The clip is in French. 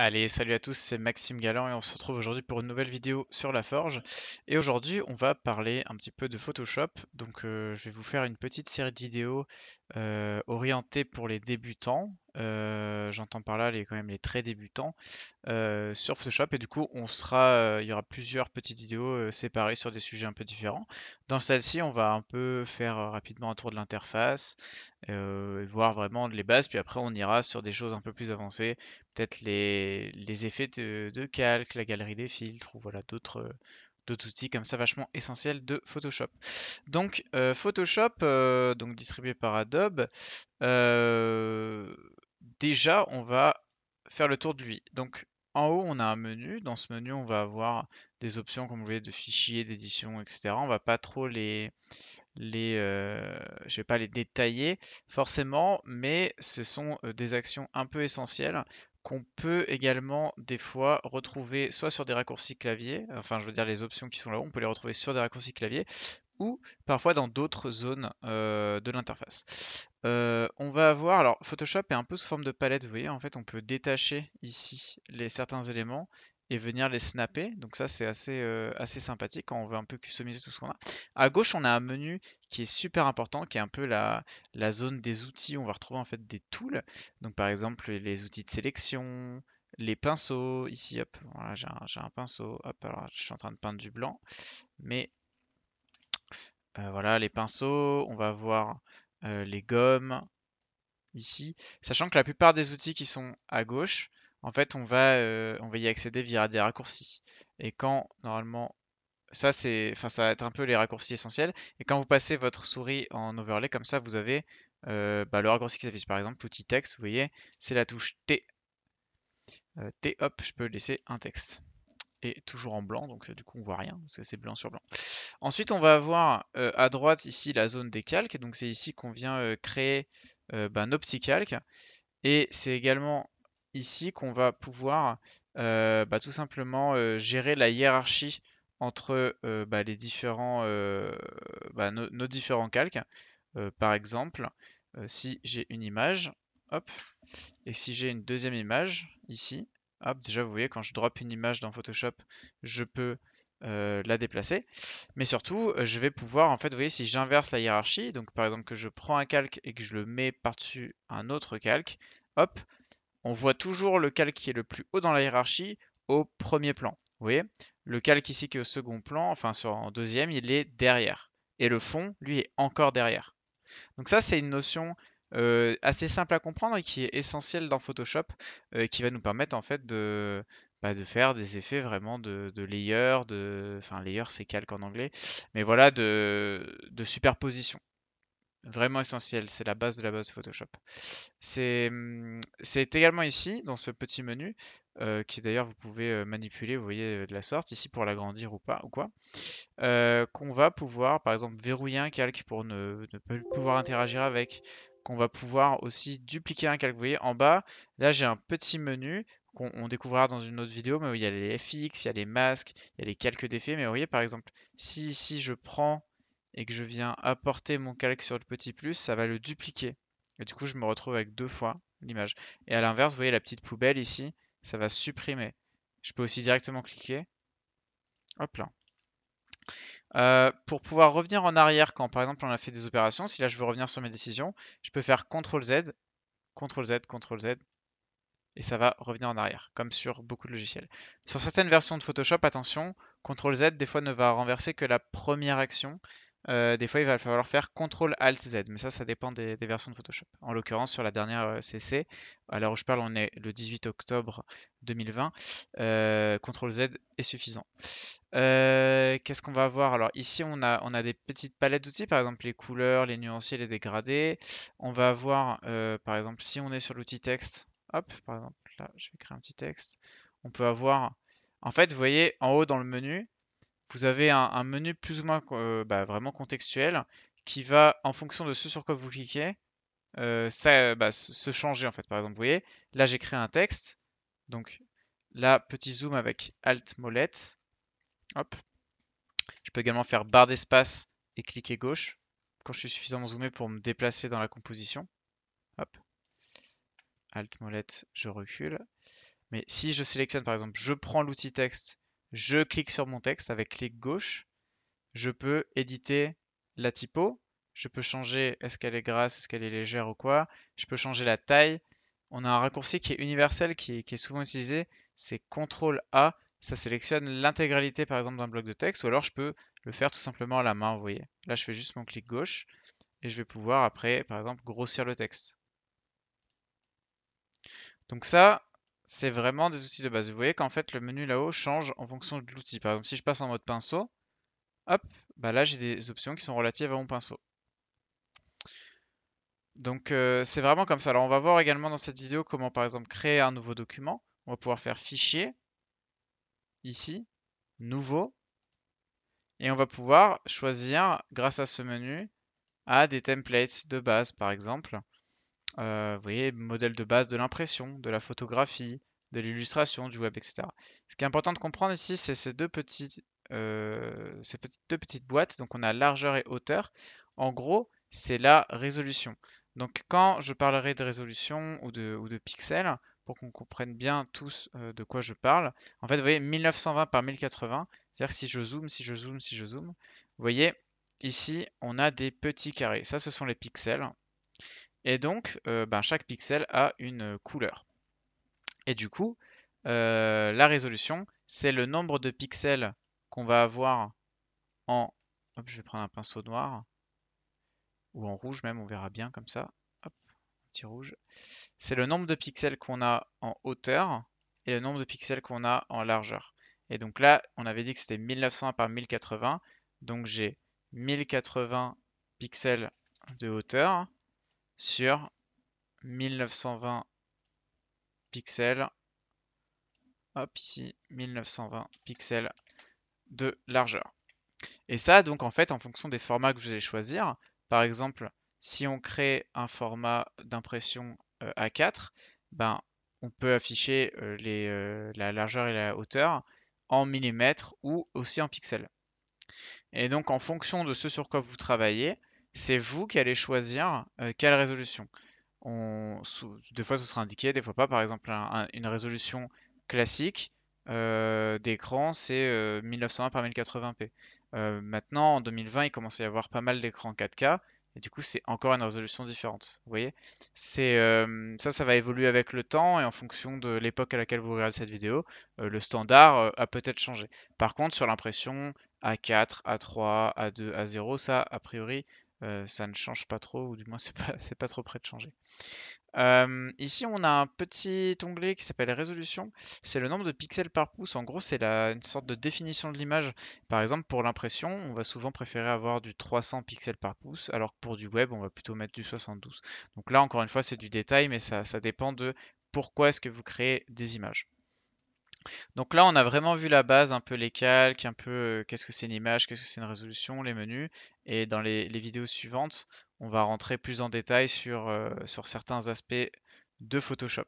Allez, salut à tous, c'est Maxime Galland et on se retrouve aujourd'hui pour une nouvelle vidéo sur la forge. Et aujourd'hui, on va parler un petit peu de Photoshop. Donc, je vais vous faire une petite série de vidéos orientées pour les débutants. J'entends par là quand même les très débutants sur Photoshop. Et du coup, il y aura plusieurs petites vidéos séparées sur des sujets un peu différents. Dans celle-ci, on va un peu faire rapidement un tour de l'interface, voir vraiment les bases. Puis après, on ira sur des choses un peu plus avancées, peut-être les effets de calque, la galerie des filtres, ou voilà d'autres outils comme ça vachement essentiels de Photoshop. Donc Photoshop, donc distribué par Adobe, euh, déjà on va faire le tour de lui. Donc en haut on a un menu. Dans ce menu on va avoir des options comme vous voyez de fichiers, d'édition, etc. On va pas trop je vais pas les détailler forcément, mais ce sont des actions un peu essentielles qu'on peut également des fois retrouver soit sur des raccourcis clavier, enfin je veux dire les options qui sont là-haut, on peut les retrouver sur des raccourcis clavier ou parfois dans d'autres zones de l'interface. On va avoir, alors Photoshop est un peu sous forme de palette, vous voyez, en fait on peut détacher ici certains éléments et venir les snapper, donc ça c'est assez sympathique quand on veut un peu customiser tout ce qu'on a. À gauche on a un menu qui est super important, qui est un peu la zone des outils où on va retrouver en fait des tools, donc par exemple les outils de sélection, les pinceaux, ici hop, voilà, j'ai un pinceau, hop, alors je suis en train de peindre du blanc, mais voilà, les pinceaux, on va voir les gommes ici. Sachant que la plupart des outils qui sont à gauche, en fait, on va y accéder via des raccourcis. Et quand, normalement, enfin, ça va être un peu les raccourcis essentiels. Et quand vous passez votre souris en overlay, comme ça, vous avez le raccourci qui s'affiche. Par exemple, l'outil texte, vous voyez, c'est la touche T. T, hop, je peux laisser un texte. Et toujours en blanc, donc du coup, on voit rien, parce que c'est blanc sur blanc. Ensuite, on va avoir à droite ici la zone des calques. Donc c'est ici qu'on vient créer nos petits calques. Et c'est également ici qu'on va pouvoir tout simplement gérer la hiérarchie entre les différents, nos différents calques. Par exemple, si j'ai une image, hop, et si j'ai une deuxième image ici, hop, déjà vous voyez quand je drop une image dans Photoshop, je peux la déplacer. Mais surtout, je vais pouvoir, en fait, vous voyez, si j'inverse la hiérarchie, donc par exemple que je prends un calque et que je le mets par-dessus un autre calque, hop, on voit toujours le calque qui est le plus haut dans la hiérarchie au premier plan. Vous voyez, le calque ici qui est au second plan, enfin en deuxième, il est derrière. Et le fond, lui, est encore derrière. Donc ça, c'est une notion assez simple à comprendre et qui est essentielle dans Photoshop, qui va nous permettre en fait de faire des effets vraiment de layer, enfin layer c'est calque en anglais, mais voilà de superposition. Vraiment essentiel, c'est la base de la base de Photoshop. C'est également ici, dans ce petit menu, qui d'ailleurs vous pouvez manipuler, vous voyez, de la sorte, ici pour l'agrandir ou pas, ou quoi, qu'on va pouvoir, par exemple, verrouiller un calque pour ne pas pouvoir interagir avec, qu'on va pouvoir aussi dupliquer un calque. Vous voyez, en bas, là j'ai un petit menu qu'on découvrira dans une autre vidéo, mais où il y a les FX, il y a les masques, il y a les calques d'effets. Mais vous voyez, par exemple, si ici je prends et que je viens apporter mon calque sur le petit plus, ça va le dupliquer. Et du coup, je me retrouve avec deux fois l'image. Et à l'inverse, vous voyez la petite poubelle ici, ça va supprimer. Je peux aussi directement cliquer. Hop là. Pour pouvoir revenir en arrière quand par exemple on a fait des opérations, si là je veux revenir sur mes décisions, je peux faire CTRL Z, CTRL Z, CTRL Z, et ça va revenir en arrière, comme sur beaucoup de logiciels. Sur certaines versions de Photoshop, attention, CTRL Z des fois ne va renverser que la première action. Des fois il va falloir faire CTRL ALT Z, mais ça dépend des versions de Photoshop. En l'occurrence sur la dernière CC, à l'heure où je parle on est le 18 octobre 2020, CTRL Z est suffisant. Qu'est-ce qu'on va avoir? Alors ici on a des petites palettes d'outils, par exemple les couleurs, les nuanciers, les dégradés. On va avoir par exemple si on est sur l'outil texte, hop, par exemple là je vais créer un petit texte. On peut avoir, en fait vous voyez en haut dans le menu, vous avez un menu plus ou moins vraiment contextuel qui va en fonction de ce sur quoi vous cliquez, se changer en fait. Par exemple vous voyez, là j'ai créé un texte, donc là petit zoom avec Alt molette, hop. Je peux également faire barre d'espace et cliquer gauche quand je suis suffisamment zoomé pour me déplacer dans la composition. Hop. Alt molette, je recule. Mais si je sélectionne par exemple, je prends l'outil texte, je clique sur mon texte avec clic gauche, je peux éditer la typo, je peux changer est-ce qu'elle est grasse, est-ce qu'elle est légère ou quoi, je peux changer la taille. On a un raccourci qui est universel, qui est souvent utilisé, c'est CTRL A, ça sélectionne l'intégralité par exemple d'un bloc de texte, ou alors je peux le faire tout simplement à la main, vous voyez. Là je fais juste mon clic gauche, et je vais pouvoir après par exemple grossir le texte. Donc ça, c'est vraiment des outils de base. Vous voyez qu'en fait le menu là-haut change en fonction de l'outil. Par exemple si je passe en mode pinceau, hop, bah là j'ai des options qui sont relatives à mon pinceau. Donc c'est vraiment comme ça. Alors on va voir également dans cette vidéo comment par exemple créer un nouveau document. On va pouvoir faire fichier, ici, nouveau, et on va pouvoir choisir grâce à ce menu des templates de base par exemple. Vous voyez, modèle de base de l'impression, de la photographie, de l'illustration, du web, etc. Ce qui est important de comprendre ici, c'est ces deux petites boîtes. Donc on a largeur et hauteur. En gros, c'est la résolution. Donc quand je parlerai de résolution ou de pixels, pour qu'on comprenne bien tous de quoi je parle, en fait, vous voyez, 1920 par 1080, c'est-à-dire que si je zoome, si je zoome, si je zoome, vous voyez, ici, on a des petits carrés. Ça, ce sont les pixels. Et donc, chaque pixel a une couleur. Et du coup, la résolution, c'est le nombre de pixels qu'on va avoir en... Hop, je vais prendre un pinceau noir, ou en rouge même, on verra bien comme ça. Hop, petit rouge. C'est le nombre de pixels qu'on a en hauteur et le nombre de pixels qu'on a en largeur. Et donc là, on avait dit que c'était 1900 par 1080. Donc j'ai 1080 pixels de hauteur sur 1920 pixels, hop ici, 1920 pixels de largeur. Et ça, donc en fait, en fonction des formats que vous allez choisir, par exemple, si on crée un format d'impression A4, ben, on peut afficher la largeur et la hauteur en millimètres ou aussi en pixels. Et donc, en fonction de ce sur quoi vous travaillez, c'est vous qui allez choisir quelle résolution. Des fois ce sera indiqué, des fois pas. Par exemple, une résolution classique d'écran, c'est 1920 par 1080p. Maintenant, en 2020, il commence à y avoir pas mal d'écrans 4K, et du coup, c'est encore une résolution différente. Vous voyez? Ça va évoluer avec le temps, et en fonction de l'époque à laquelle vous regardez cette vidéo, le standard a peut-être changé. Par contre, sur l'impression A4, A3, A2, A0, ça, a priori, ça ne change pas trop, ou du moins c'est pas trop près de changer. Ici, on a un petit onglet qui s'appelle résolution. C'est le nombre de pixels par pouce. En gros, c'est une sorte de définition de l'image. Par exemple, pour l'impression, on va souvent préférer avoir du 300 pixels par pouce, alors que pour du web, on va plutôt mettre du 72. Donc là, encore une fois, c'est du détail, mais ça dépend de pourquoi est-ce que vous créez des images. Donc là, on a vraiment vu la base, un peu les calques, un peu qu'est-ce que c'est une image, qu'est-ce que c'est une résolution, les menus. Et dans les vidéos suivantes, on va rentrer plus en détail sur certains aspects de Photoshop.